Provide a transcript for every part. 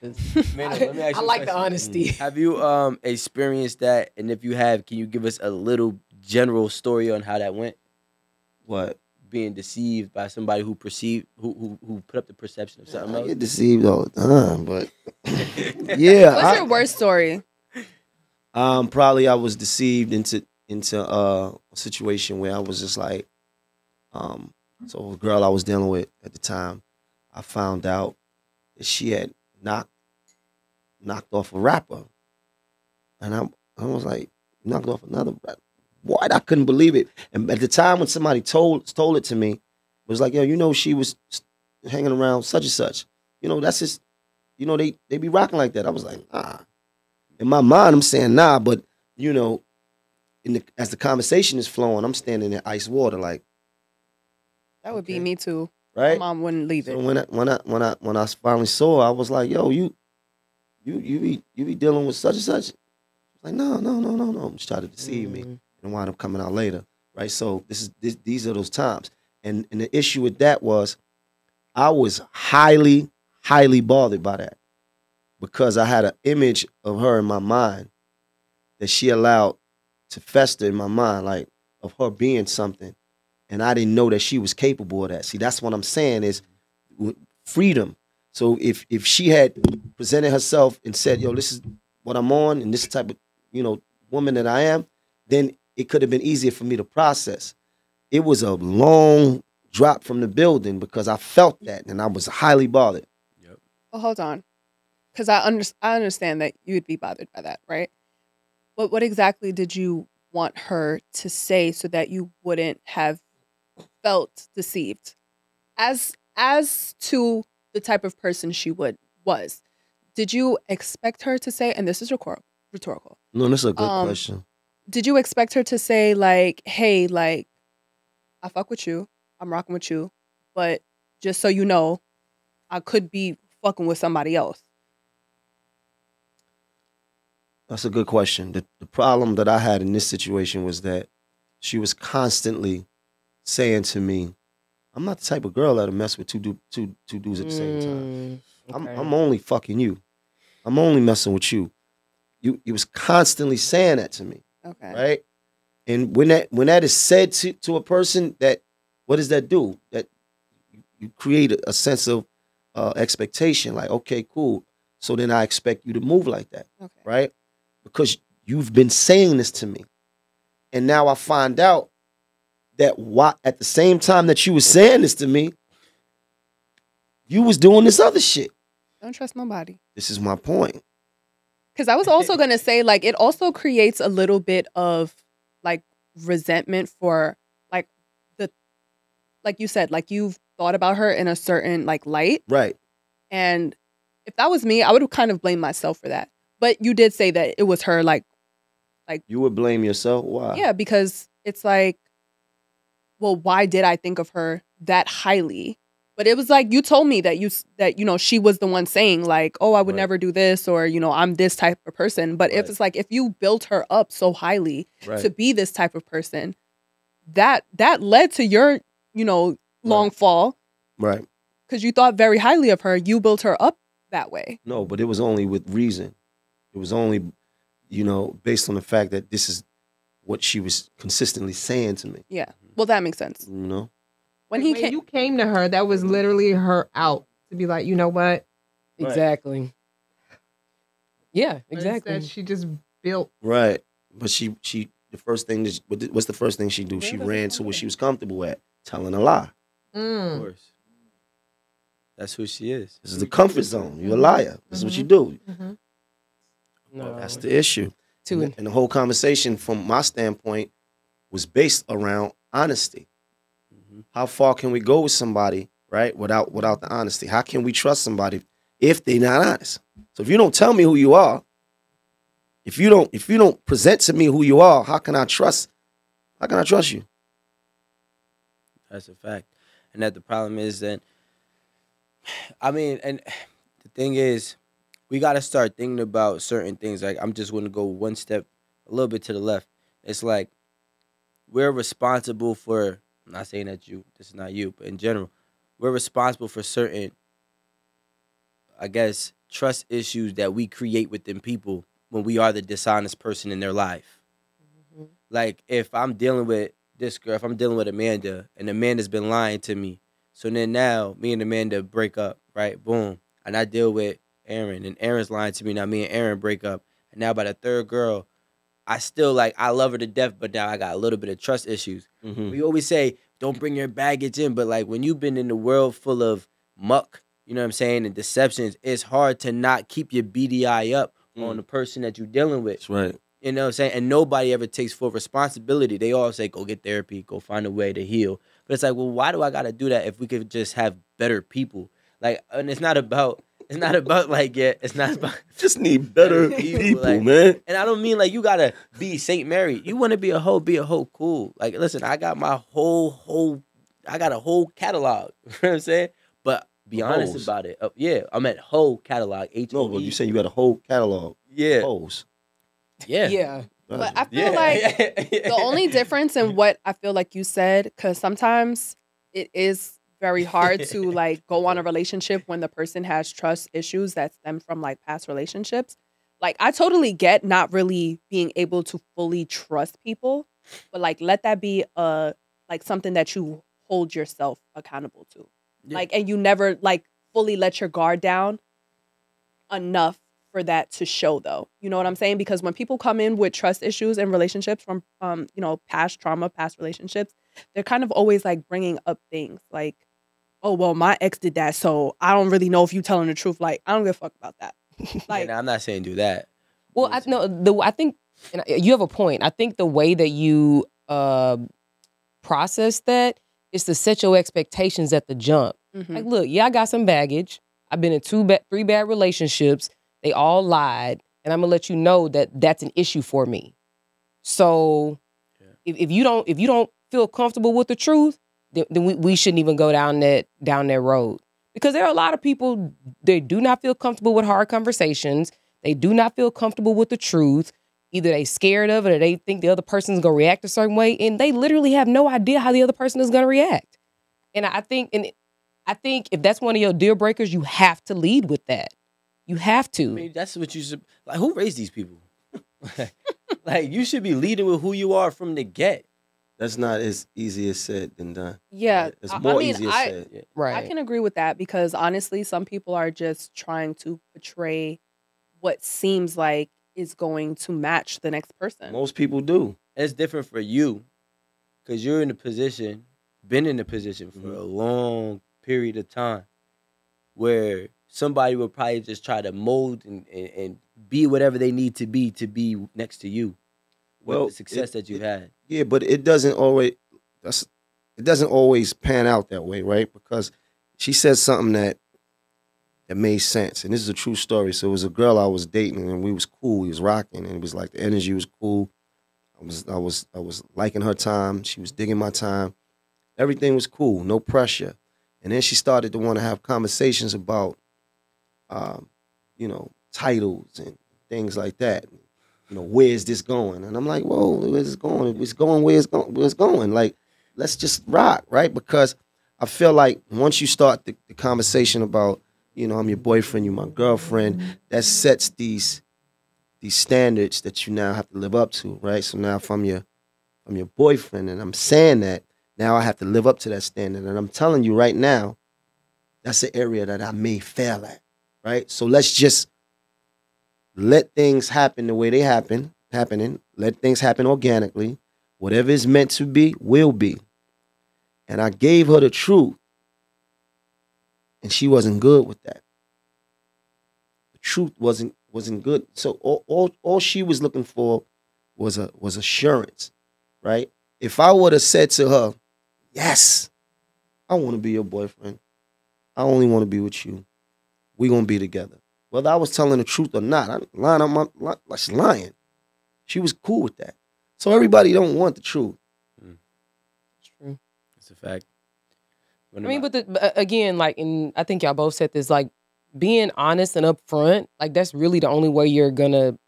Maino, let me ask I you a like the question. honesty. Have you experienced that? And if you have, can you give us a little general story on how that went? What? Being deceived by somebody who perceived who put up the perception of something I else. get deceived all the time, but yeah, What's your worst story? probably I was deceived into a situation where I was just like, so a girl I was dealing with at the time, I found out that she had knocked off a rapper, and I was like, knocked off another rapper. What? I couldn't believe it. And at the time when somebody told it to me, it was like, yo, she was hanging around such and such. That's just, they be rocking like that. I was like, nah. In my mind, I'm saying nah, but as the conversation is flowing, I'm standing in ice water, like, That would be me too. My right? mom wouldn't leave So it. when I finally saw her, I was like, yo, you be dealing with such and such. Like, no, no, no, no, no. Just try to deceive me and wind up coming out later, right? So these are those times, and the issue with that was I was highly, highly bothered by that because I had an image of her in my mind that she allowed to fester in my mind, like of her being something, and I didn't know that she was capable of that. See, that's what I'm saying is freedom. So if she had presented herself and said, "Yo, this is what I'm on, and this type of woman that I am," then it could have been easier for me to process. It was a long drop from the building because I felt that, and I was highly bothered. Yep. Well, hold on, because I understand that you would be bothered by that, right? But what exactly did you want her to say so that you wouldn't have felt deceived? As to the type of person she was, did you expect her to say? And this is rhetorical. No, that's a good question. Did you expect her to say like, "Hey, like, I fuck with you, I'm rocking with you, but just so you know, I could be fucking with somebody else"? That's a good question. The problem that I had in this situation was that she was constantly saying to me, "I'm not the type of girl that'll mess with two dudes at the same time. I'm only fucking you. I'm only messing with you." You was constantly saying that to me. Okay. Right? And when that is said to a person, that what does that do? That you create a sense of expectation, like, okay, cool. So then I expect you to move like that. Okay. Right? Because you've been saying this to me. And now I find out that at the same time that you was saying this to me, you was doing this other shit. Don't trust nobody. This is my point. Because I was also going to say, like, it also creates a little bit of, like, resentment for, like, like you said, like, you've thought about her in a certain, like, light. Right. And if that was me, I would kind of blame myself for that. But you did say that it was her, like. You would blame yourself? Why? Yeah, because it's like, well, why did I think of her that highly? But it was like, you told me that she was the one saying like, "Oh, I would never do this," or, I'm this type of person. But if it's like, if you built her up so highly to be this type of person, that led to your, long fall. Right. Because you thought very highly of her. You built her up that way. No, but it was only with reason. It was only, based on the fact that this is what she was consistently saying to me. Yeah. Well, that makes sense. When you came to her, that was literally her out to be like, you know what? Exactly. Yeah, exactly. Instead, she just built. Right. But she the first thing, what's the first thing she do? She ran to what she was comfortable at, telling a lie. Of course. That's who she is. This is the comfort zone. You're a liar. This is what you do. No, that's the issue. And the whole conversation, from my standpoint, was based around honesty. How far can we go with somebody, right, without the honesty? How can we trust somebody if they're not honest? So if you don't tell me who you are, if you don't present to me who you are, how can I trust you? That's a fact. And that the problem is that, I mean, and the thing is, we got to start thinking about certain things. Like, I'm just going to go one step, a little bit to the left. It's like, we're responsible for, I'm not saying that this is not you, but in general, we're responsible for certain, I guess, trust issues that we create within people when we are the dishonest person in their life. Mm-hmm. Like, if I'm dealing with this girl, if I'm dealing with Amanda, and Amanda's been lying to me, so then now me and Amanda break up, right? Boom. And I deal with Erin, and Erin's lying to me. Now me and Erin break up. And now by the third girl, I still, like, I love her to death, but now I got a little bit of trust issues. Mm-hmm. We always say, don't bring your baggage in, but, like, when you've been in the world full of muck, you know what I'm saying, and deceptions, it's hard to not keep your BDI up on the person that you're dealing with. That's right. You know what I'm saying? And nobody ever takes full responsibility. They all say, go get therapy, go find a way to heal. But it's like, well, why do I got to do that if we could just have better people? Like, and it's not about like, yeah, it's not about. Just need better people, like, man. And I don't mean like you got to be St. Mary. You want to be a hoe, cool. Like, listen, I got my I got a whole catalog. You know what I'm saying? But be honest about it. Yeah, I'm at whole catalog. H-O-E. No, but you say you got a whole catalog. Yeah. Hoes. Yeah. Yeah. But I feel like the only difference in what I feel like you said, because sometimes it is very hard to like go on a relationship when the person has trust issues that stem from like past relationships. Like, I totally get not really being able to fully trust people, but like let that be like something that you hold yourself accountable to. Yeah. Like, and you never like fully let your guard down enough for that to show, though. You know what I'm saying? Because when people come in with trust issues in relationships from, you know, past trauma, past relationships, they're kind of always like bringing up things like, oh, well, my ex did that, so I don't really know if you telling the truth. Like, I don't give a fuck about that. Like, I'm not saying do that. Well, I think and you have a point. I think the way that you process that is to set your expectations at the jump. Mm-hmm. Like, look, yeah, I got some baggage. I've been in 3 bad relationships. They all lied, and I'm gonna let you know that that's an issue for me. So, if you don't feel comfortable with the truth, then we shouldn't even go down that road. Because there are a lot of people, they do not feel comfortable with hard conversations. They do not feel comfortable with the truth. Either they scared of it or they think the other person's gonna react a certain way, and they literally have no idea how the other person is gonna react. And I think if that's one of your deal breakers, you have to lead with that. You have to. I mean, that's what you should. Like, who raised these people? Like, you should be leading with who you are from the get. That's not as easy as said than done. Yeah. It's more easier said. Yeah. Right. I can agree with that because honestly, some people are just trying to portray what seems like is going to match the next person. Most people do. It's different for you because you're been in the position for a long period of time where somebody will probably just try to mold and be whatever they need to be next to you. Well, the success that you've had. Yeah, but it doesn't always pan out that way, right? Because she said something that made sense, and this is a true story. So it was a girl I was dating, and we was cool, we was rocking, and it was like the energy was cool. I was liking her time. She was digging my time. Everything was cool, no pressure. And then she started to want to have conversations about, you know, titles and things like that. You know, where is this going? And I'm like, whoa, where's it going? It's going where it's going. Like, let's just rock, right? Because I feel like once you start the conversation about, you know, I'm your boyfriend, you're my girlfriend, that sets these standards that you now have to live up to, right? So now if I'm your boyfriend and I'm saying that, now I have to live up to that standard. And I'm telling you right now, that's an area that I may fail at, right? So let's just let things happen the way they happening. Let things happen organically. Whatever is meant to be, will be. And I gave her the truth. And she wasn't good with that. The truth wasn't good. So all she was looking for was assurance, right? If I would have said to her, yes, I want to be your boyfriend. I only want to be with you. We're going to be together. Whether I was telling the truth or not, I'm lying. She was cool with that. So everybody don't want the truth. It's true. It's a fact. But again, like, and I think y'all both said this, like, being honest and upfront, like, that's really the only way you're gonna,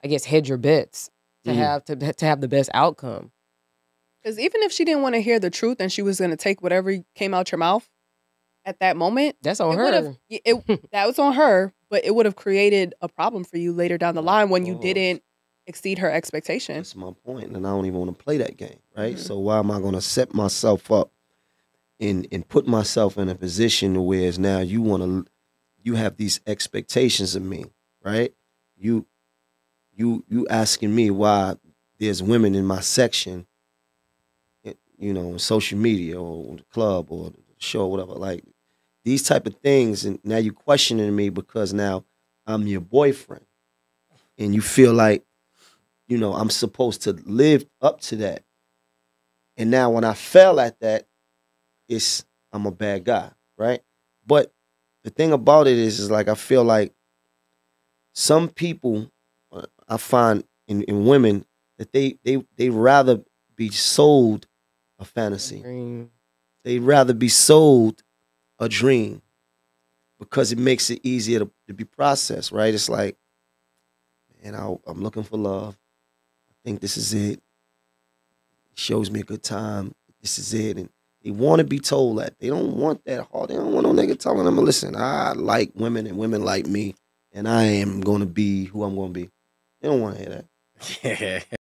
I guess, hedge your bets to have the best outcome. Because even if she didn't want to hear the truth and she was gonna take whatever came out your mouth, at that moment, that's on her. That was on her, but it would have created a problem for you later down the line when you didn't exceed her expectation. That's my point, and I don't even want to play that game, right? So why am I going to set myself up and put myself in a position where now you have these expectations of me, right? You asking me why there's women in my section, you know, on social media or the club or the show, whatever, like these type of things, and now you questioning me because now I'm your boyfriend, and you feel like, you know, I'm supposed to live up to that. And now when I fell at that, I'm a bad guy, right? But the thing about it is like I feel like some people, I find in women that they rather be sold a fantasy. They'd rather be sold a dream because it makes it easier to be processed, right? It's like, man, I'm looking for love. I think this is it. It shows me a good time. This is it. And they want to be told that. They don't want that hard. They don't want no nigga telling them, listen, I like women and women like me, and I am going to be who I'm going to be. They don't want to hear that. Yeah.